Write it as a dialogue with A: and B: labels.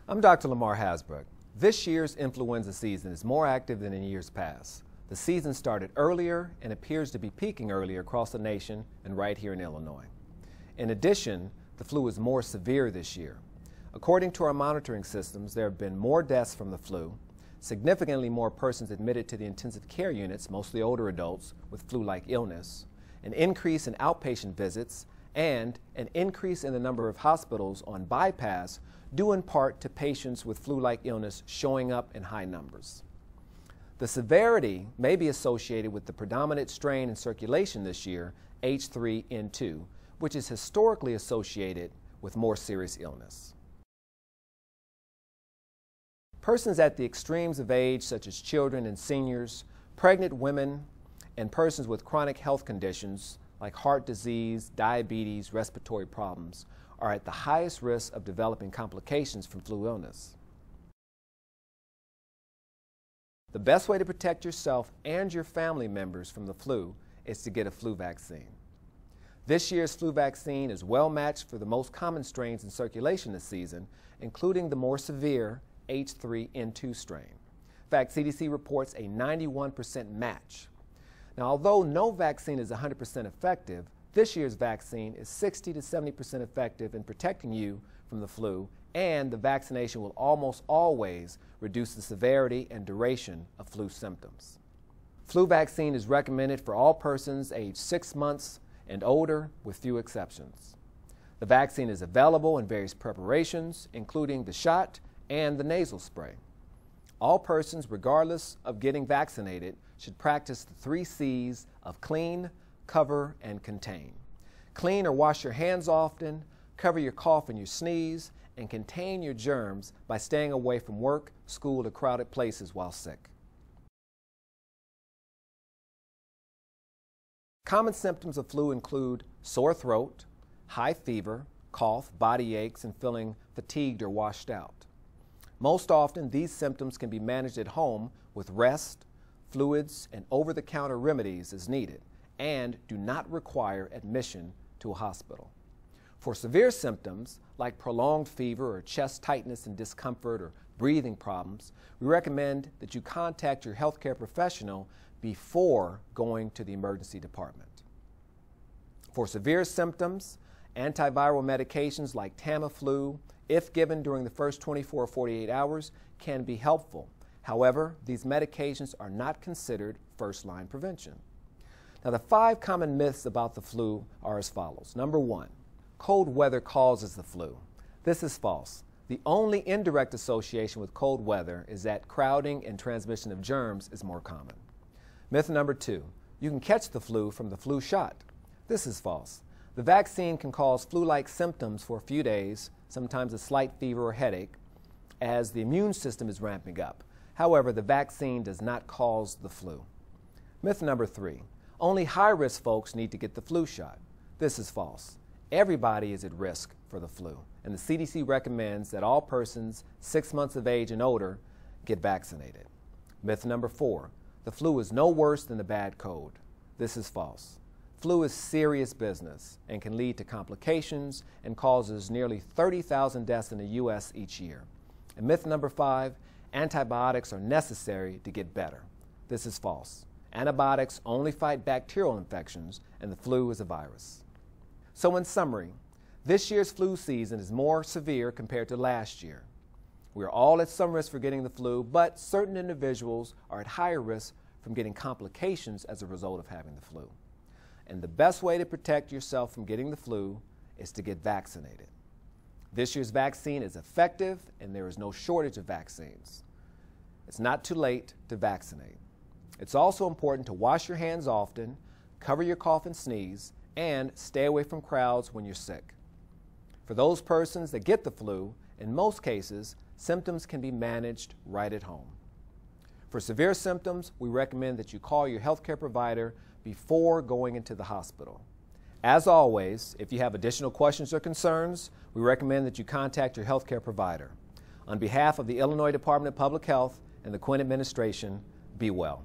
A: I'm Dr. LaMar Hasbrouck. This year's influenza season is more active than in years past. The season started earlier and appears to be peaking earlier across the nation and right here in Illinois. In addition, the flu is more severe this year. According to our monitoring systems, there have been more deaths from the flu, significantly more persons admitted to the intensive care units, mostly older adults with flu-like illness, an increase in outpatient visits, and an increase in the number of hospitals on bypass due in part to patients with flu-like illness showing up in high numbers. The severity may be associated with the predominant strain in circulation this year, H3N2, which is historically associated with more serious illness. Persons at the extremes of age, such as children and seniors, pregnant women, and persons with chronic health conditions like heart disease, diabetes, respiratory problems, are at the highest risk of developing complications from flu illness. The best way to protect yourself and your family members from the flu is to get a flu vaccine. This year's flu vaccine is well matched for the most common strains in circulation this season, including the more severe H3N2 strain. In fact, CDC reports a 91% match. Now, although no vaccine is 100% effective, this year's vaccine is 60 to 70% effective in protecting you from the flu, and the vaccination will almost always reduce the severity and duration of flu symptoms. Flu vaccine is recommended for all persons aged 6 months and older, with few exceptions. The vaccine is available in various preparations, including the shot and the nasal spray. All persons, regardless of getting vaccinated, should practice the 3 C's of clean, cover, and contain. Clean or wash your hands often, cover your cough and your sneeze, and contain your germs by staying away from work, school, or crowded places while sick. Common symptoms of flu include sore throat, high fever, cough, body aches, and feeling fatigued or washed out. Most often, these symptoms can be managed at home with rest, fluids, and over-the-counter remedies as needed, and do not require admission to a hospital. For severe symptoms like prolonged fever or chest tightness and discomfort or breathing problems, we recommend that you contact your healthcare professional before going to the emergency department. For severe symptoms, antiviral medications like Tamiflu, if given during the first 24 or 48 hours, can be helpful. However, these medications are not considered first-line prevention. Now, the 5 common myths about the flu are as follows. Number 1, cold weather causes the flu. This is false. The only indirect association with cold weather is that crowding and transmission of germs is more common. Myth number 2, you can catch the flu from the flu shot. This is false. The vaccine can cause flu-like symptoms for a few days, sometimes a slight fever or headache, as the immune system is ramping up. However, the vaccine does not cause the flu. Myth number 3, only high-risk folks need to get the flu shot. This is false. Everybody is at risk for the flu, and the CDC recommends that all persons 6 months of age and older get vaccinated. Myth number 4, the flu is no worse than the bad cold. This is false. Flu is serious business and can lead to complications and causes nearly 30,000 deaths in the U.S. each year. And myth number 5, antibiotics are necessary to get better. This is false. Antibiotics only fight bacterial infections, and the flu is a virus. So in summary, this year's flu season is more severe compared to last year. We are all at some risk for getting the flu, but certain individuals are at higher risk from getting complications as a result of having the flu. And the best way to protect yourself from getting the flu is to get vaccinated. This year's vaccine is effective, and there is no shortage of vaccines. It's not too late to vaccinate. It's also important to wash your hands often, cover your cough and sneeze, and stay away from crowds when you're sick. For those persons that get the flu, in most cases, symptoms can be managed right at home. For severe symptoms, we recommend that you call your healthcare provider before going into the hospital. As always, if you have additional questions or concerns, we recommend that you contact your healthcare provider. On behalf of the Illinois Department of Public Health and the Quinn administration, be well.